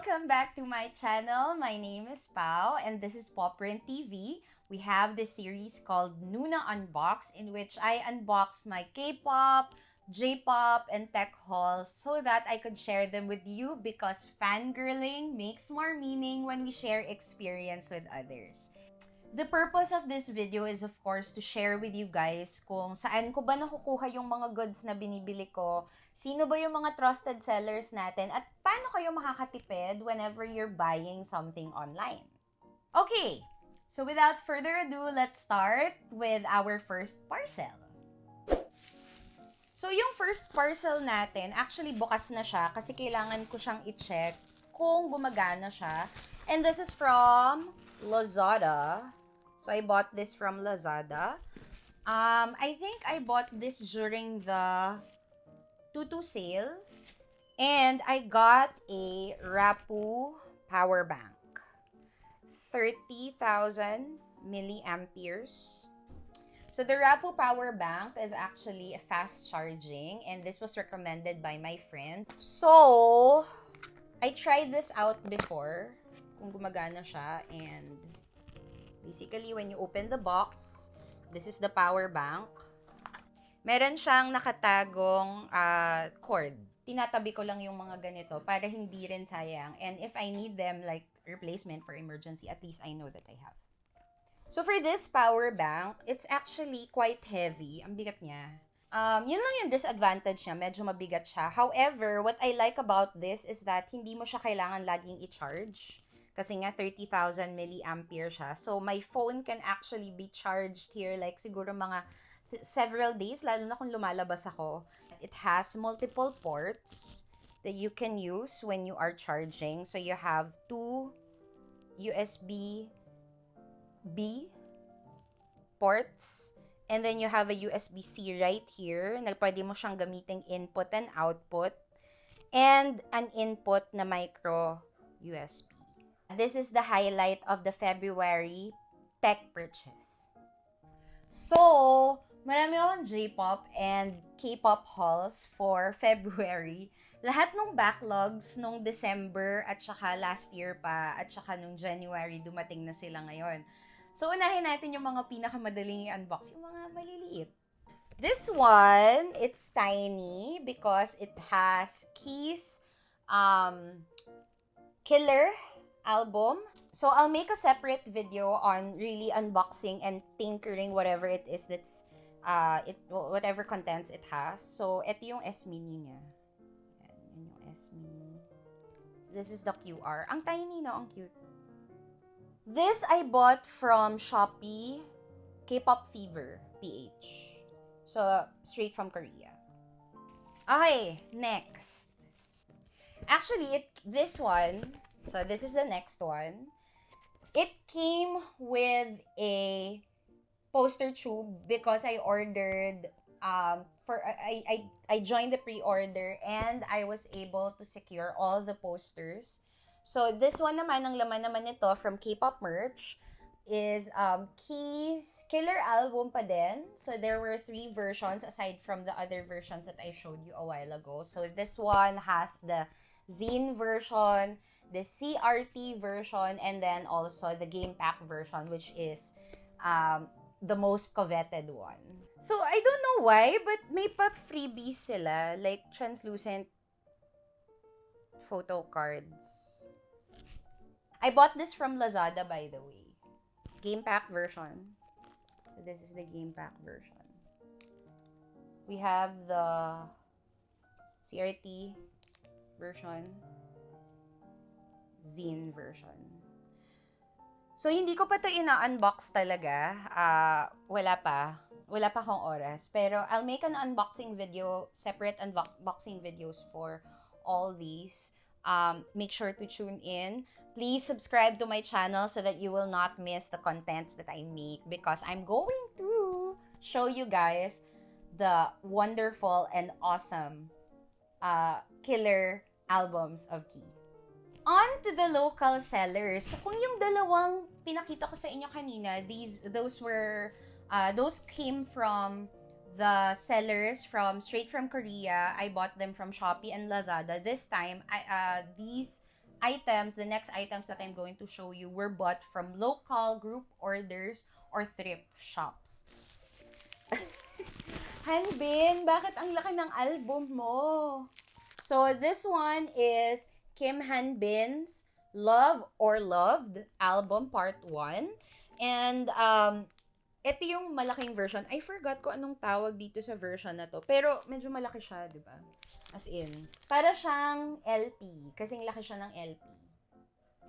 Welcome back to my channel. My name is Pao and this is Pawprint TV. We have this series called Noona Unbox in which I unbox my Kpop, Jpop, and tech hauls so that I could share them with you because fangirling makes more meaning when we share experience with others. The purpose of this video is of course to share with you guys kung saan ko ba nakukuha yung mga goods na binibili ko, sino ba yung mga trusted sellers natin, at paano kayo makakatipid whenever you're buying something online. Okay, so without further ado, let's start with our first parcel. So yung first parcel natin, actually bukas na siya kasi kailangan ko siyang i-check kung gumagana siya. And this is from Lazada. So, I bought this from Lazada. I think I bought this during the Tutu sale. And I got a Rapu power bank. 30,000 milliamperes. So, the Rapu power bank is actually a fast charging. And this was recommended by my friend. So, I tried this out before. Kung gumagana siya. And basically, when you open the box, this is the power bank. Meron siyang nakatagong cord. Tinatabi ko lang yung mga ganito para hindi rin sayang. And if I need them like replacement for emergency, at least I know that I have. So for this power bank, it's actually quite heavy. Ang bigat niya. Yun lang yung disadvantage niya. Medyo mabigat siya. However, what I like about this is that hindi mo siya kailangan laging i-charge. Kasi nga, 30,000 milliampere siya. So, my phone can actually be charged here like siguro mga several days, lalo na kung lumalabas ako. It has multiple ports that you can use when you are charging. So, you have two USB-B ports. And then, you have a USB-C right here na pwede mo siyang gamiting input and output. And an input na micro USB. This is the highlight of the February tech purchase. So, marami akong J-pop and K-pop hauls for February. Lahat ng backlogs nung December at saka last year pa at saka nung January dumating na sila ngayon. So, unahin natin yung mga pinakamadaling i-unbox, yung mga maliliit. This one, it's tiny because it has Keys Killer album. So, I'll make a separate video on really unboxing and tinkering whatever it is that's, whatever contents it has. So, ito yung S-Mini niya. Yan yung S-Mini. This is the QR. Ang tiny, no? Ang cute. This I bought from Shopee Kpop Fever PH. So, straight from Korea. Okay, next. Actually, this one, so this is the next one. It came with a poster tube because I ordered I joined the pre-order and I was able to secure all the posters. So this one naman, ang laman naman nito from Kpop merch is Keys Killer album pa din. So there were 3 versions aside from the other versions that I showed you a while ago. So this one has the zine version, the CRT version, and then also the game pack version, which is the most coveted one. So, I don't know why, but may pa freebies sila, like translucent photo cards. I bought this from Lazada, by the way. Game pack version. So, this is the game pack version. We have the CRT version, zine version. So, hindi ko pa ito ina-unbox talaga. Wala pa akong oras. Pero, I'll make an unboxing video, separate unboxing videos for all these. Make sure to tune in. Please subscribe to my channel so that you will not miss the contents that I make because I'm going to show you guys the wonderful and awesome killer albums of Key. On to the local sellers. So, kung yung dalawang pinakita ko sa inyo kanina, those came from the sellers straight from Korea. I bought them from Shopee and Lazada. This time, these items, the next items that I'm going to show you were bought from local group orders or thrift shops. Hanbin, bakit ang laki ng album mo? So, this one is Kim Hanbin's Love or Loved album part 1. And, ito yung malaking version. I forgot ko anong tawag dito sa version na to. Pero, medyo malaki siya, di ba? As in, para siyang LP. Kasing laki siya ng LP.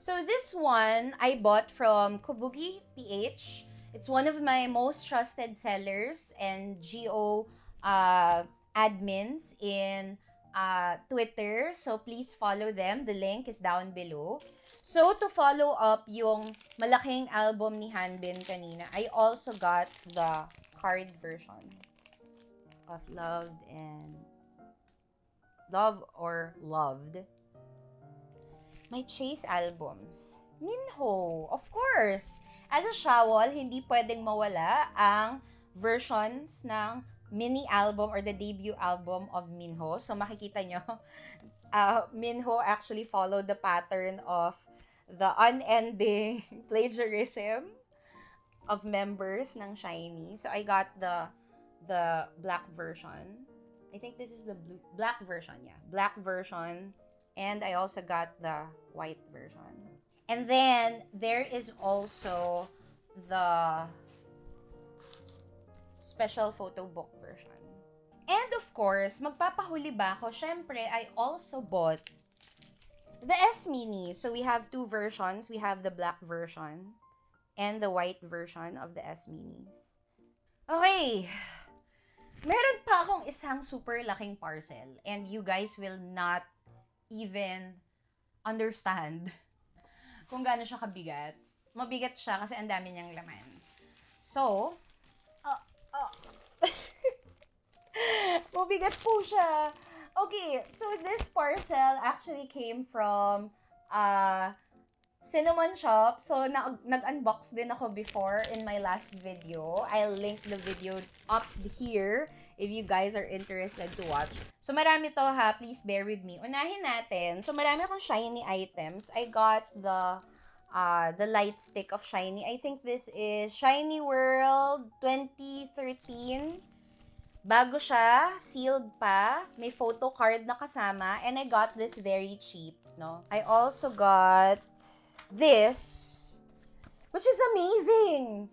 So, this one, I bought from Kobugi PH. It's one of my most trusted sellers and GO admins in Twitter. So, please follow them. The link is down below. So, to follow up yung malaking album ni Hanbin kanina, I also got the card version of Loved and Love or Loved. My Chase albums. Minho, of course. As a shawol, hindi pwedeng mawala ang versions ng mini album or the debut album of Minho. So makikita nyo, Minho actually followed the pattern of the unending plagiarism of members ng SHINee. So I got the black version. I think this is the black version, yeah. Black version. And I also got the white version. And then, there is also the special photo book version. And of course, magpapahuli ba ako? Syempre, I also bought the S Mini. So, we have two versions. We have the black version and the white version of the S Minis. Okay. Meron pa akong isang super laking parcel. And you guys will not even understand kung gaano siya kabigat. Mabigat siya kasi ang dami niyang laman. So, mabigat po siya. Okay, so this parcel actually came from Cinnamon Shop. So, nag-unbox din ako before in my last video. I'll link the video up here if you guys are interested to watch. So, marami to ha. Please bear with me. Unahin natin. So, marami akong SHINee items. I got the light stick of SHINee. I think this is SHINee World 2013. Bago siya. Sealed pa. May photo card na kasama. And I got this very cheap, no? I also got this, which is amazing.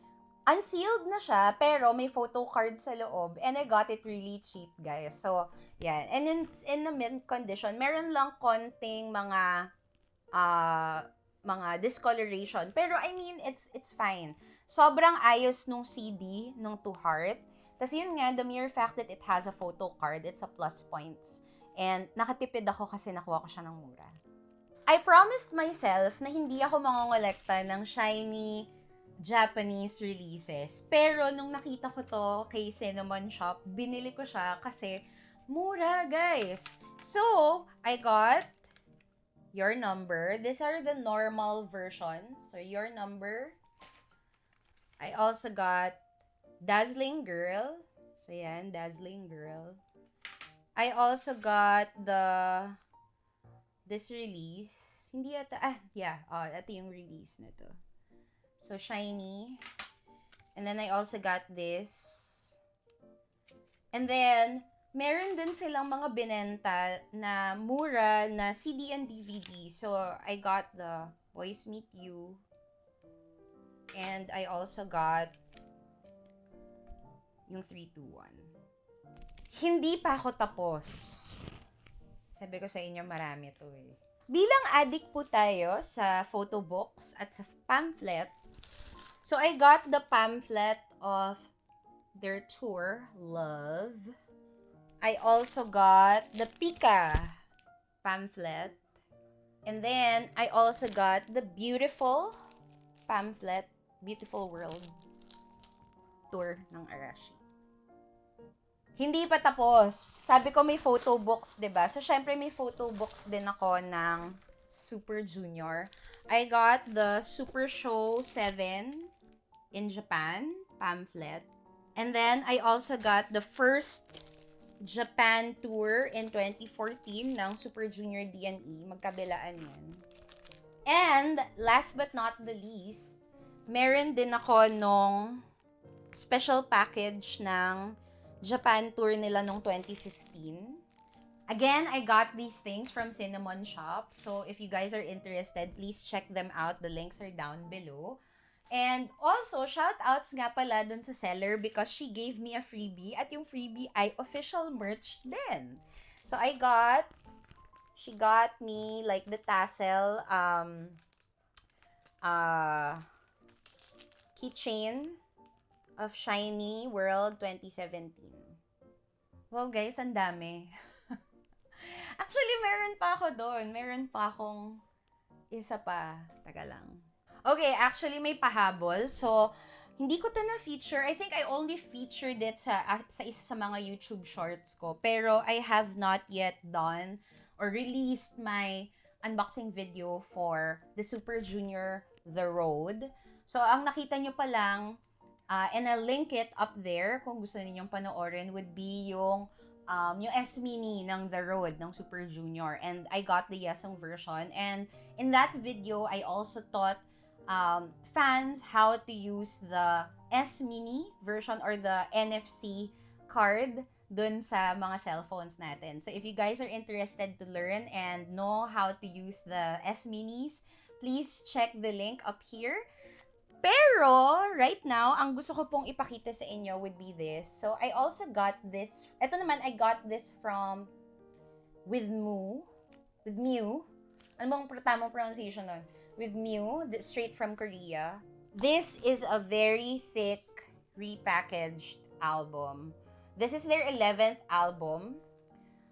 Unsealed na siya, pero may photo card sa loob. And I got it really cheap, guys. So, yan. And it's in the mint condition. Meron lang konting mga discoloration. Pero, I mean, it's fine. Sobrang ayos nung CD, nung To Heart. Tapos yun nga, the mere fact that it has a photo card, it's a plus points. And nakatipid ako kasi nakuha ko siya ng mura. I promised myself na hindi ako mangongolekta ng SHINee Japanese releases. Pero nung nakita ko to kay Cinnamon Shop, binili ko siya kasi mura, guys. So, I got Your Number. These are the normal versions. So, Your Number. I also got Dazzling Girl. So, yan, Dazzling Girl. I also got this release. Hindi ata, ito yung release na to. So, SHINee. And then, I also got this. And then, meron din silang mga binenta na mura na CD and DVD. So, I got the Boys Meet You. And I also got yung 321. Hindi pa ako tapos. Sabi ko sa inyo, marami to eh. Bilang addict po tayo sa photo books at sa pamphlets, so I got the pamphlet of their tour, Love. I also got the Pika pamphlet. And then, I also got the beautiful pamphlet, Beautiful World Tour ng Arashi. Hindi pa tapos. Sabi ko may photo books, 'di ba? So syempre may photo books din ako ng Super Junior. I got the Super Show 7 in Japan pamphlet. And then I also got the first Japan tour in 2014 ng Super Junior D&E. Magkabilaan yan. And last but not the least, meron din ako nung special package ng Japan tour nila nung 2015. Again, I got these things from Cinnamon Shop. So if you guys are interested, please check them out. The links are down below. And also, shout-outs nga pala dun sa seller because she gave me a freebie. At yung freebie ay official merch din. So she got me like the tassel keychain of Shiny World 2017. Wow guys, ang dami. Actually, meron pa ako doon. Meron pa akong isa pa. Taga lang. Okay, actually may pahabol. So, hindi ko to na-feature. I think I only featured it sa isa sa mga YouTube shorts ko. Pero I have not yet done or released my unboxing video for the Super Junior The Road. So, ang nakita nyo pa lang, and I'll link it up there kung gusto ninyong panoorin, would be yung S-Mini ng The Road ng Super Junior. And I got the Yesong version. And in that video, I also taught fans how to use the S-Mini version or the NFC card dun sa mga cellphones natin. So if you guys are interested to learn and know how to use the S-Minis, please check the link up here. Pero, right now, ang gusto ko pong ipakita sa inyo would be this. So, I also got this. Ito naman, I got this from With Mew. Ano bang tamang pronunciation nun? With Mew, straight from Korea. This is a very thick repackaged album. This is their 11th album,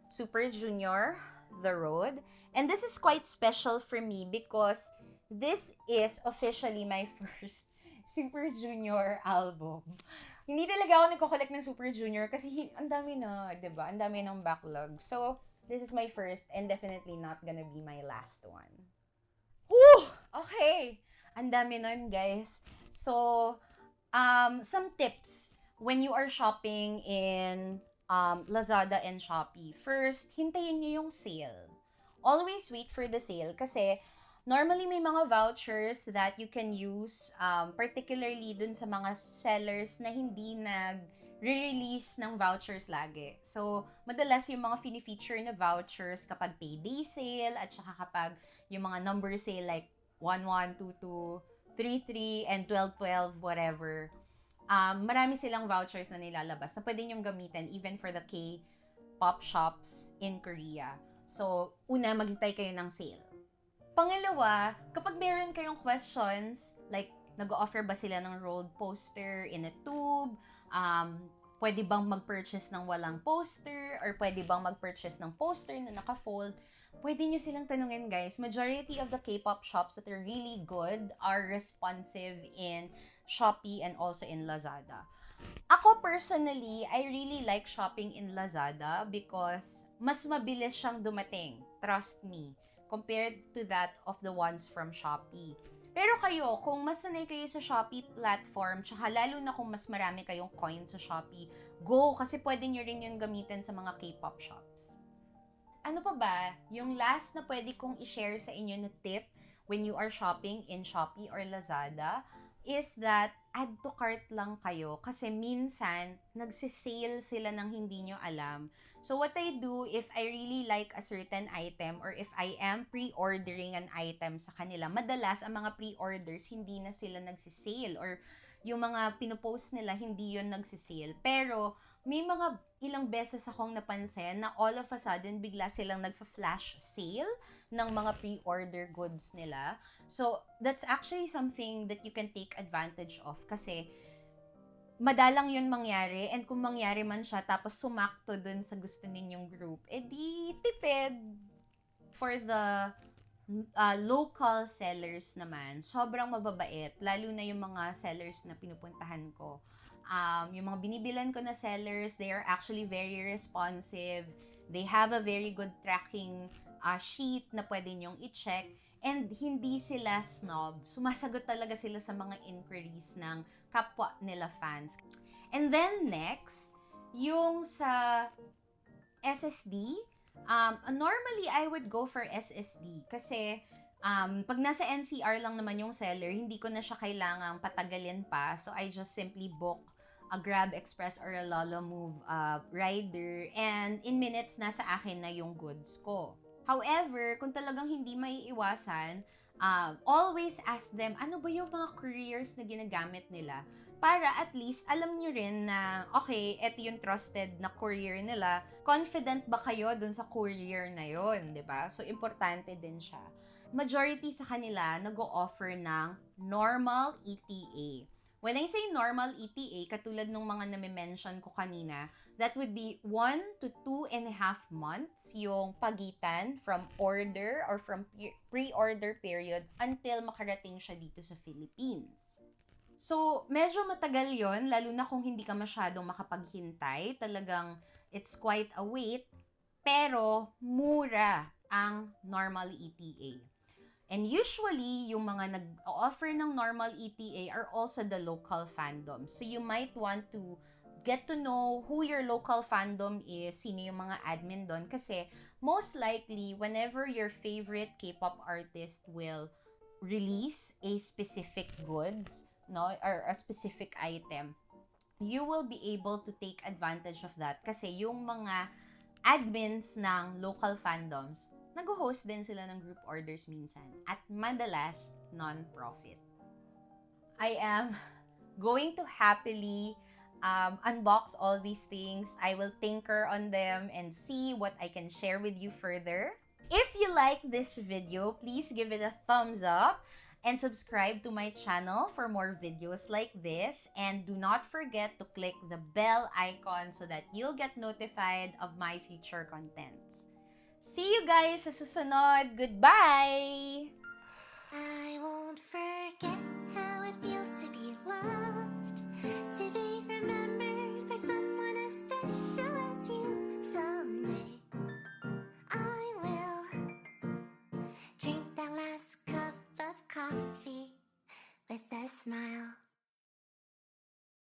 Super Junior, The Road. And this is quite special for me because this is officially my first Super Junior album. Hindi talaga ako nagko-collect ng Super Junior kasi ang dami na, 'di ba? Ang dami ng backlog. So, this is my first and definitely not gonna be my last one. Woo! Okay. Ang dami nun, guys. So, some tips when you are shopping in Lazada and Shopee. First, hintayin nyo yung sale. Always wait for the sale kasi normally may mga vouchers that you can use, particularly dun sa mga sellers na hindi nag-release ng vouchers lagi. So, madalas yung mga fini-feature na vouchers kapag payday sale at saka kapag yung mga number sale like 11, 22, 33, and 12, whatever. Marami silang vouchers na nilalabas na pwede nyong gamitin even for the Kpop shops in Korea. So, una, maghintay kayo ng sale. Pangalawa, kapag meron kayong questions, like, nag-offer ba sila ng rolled poster in a tube? Pwede bang mag-purchase ng walang poster? Or pwede bang mag-purchase ng poster na naka-fold? Pwede nyo silang tanungin, guys. Majority of the Kpop shops that are really good are responsive in Shopee and also in Lazada. Ako personally, I really like shopping in Lazada because mas mabilis siyang dumating. Trust me. Compared to that of the ones from Shopee. Pero kayo, kung mas sanay kayo sa Shopee platform, tsaka lalo na kung mas marami kayong coins sa Shopee, go! Kasi pwede nyo rin yun gamitin sa mga Kpop shops. Ano pa ba? Yung last na pwede kong i-share sa inyo na tip when you are shopping in Shopee or Lazada is that add to cart lang kayo kasi minsan nagsisale sila ng hindi nyo alam. So what I do if I really like a certain item or if I am pre-ordering an item sa kanila, madalas ang mga pre-orders hindi na sila nagsisale or yung mga pinopost nila hindi yun nagsisale. Pero may mga ilang beses akong napansin na all of a sudden bigla silang nagfa-flash sale ng mga pre-order goods nila. So, that's actually something that you can take advantage of kasi madalang yun mangyari and kung mangyari man siya tapos sumakto dun sa gusto ninyong group, edi tipid. For the local sellers naman, sobrang mababait. Lalo na yung mga sellers na pinupuntahan ko. Yung mga binibilan ko na sellers, they are actually very responsive. They have a very good tracking sheet na pwede nyong i-check. And hindi sila snob. Sumasagot talaga sila sa mga inquiries ng kapwa nila fans. And then next, yung sa SSD, normally I would go for SSD kasi Pag nasa NCR lang naman yung seller, hindi ko na siya kailangang patagalin pa. So, I just simply book a Grab Express or a Lala Move rider, and in minutes, nasa akin na yung goods ko. However, kung talagang hindi maiiwasan, always ask them, ano ba yung mga couriers na ginagamit nila? Para at least alam nyo rin na, okay, eto yung trusted na courier nila. Confident ba kayo dun sa courier na yun, di ba? So, importante din siya. Majority sa kanila nag-o-offer ng normal ETA. When I say normal ETA, katulad ng mga nami-mention ko kanina, that would be 1 to 2.5 months yung pagitan from order or from pre-order period until makarating siya dito sa Philippines. So, medyo matagal yon, lalo na kung hindi ka masyadong makapaghintay. Talagang it's quite a wait, pero mura ang normal ETA. And usually, yung mga nag-offer ng normal ETA are also the local fandom. So you might want to get to know who your local fandom is, sino yung mga admin doon. Kasi most likely, whenever your favorite K-pop artist will release a specific goods, no, or a specific item, you will be able to take advantage of that. Kasi yung mga admins ng local fandoms, nag-host din sila ng group orders minsan. At madalas, non-profit. I am going to happily unbox all these things. I will tinker on them and see what I can share with you further. If you like this video, please give it a thumbs up and subscribe to my channel for more videos like this. And do not forget to click the bell icon so that you'll get notified of my future contents. See you guys sa susunod. Goodbye! I won't forget how it feels to be loved, to be remembered by someone as special as you. Someday I will drink that last cup of coffee with a smile.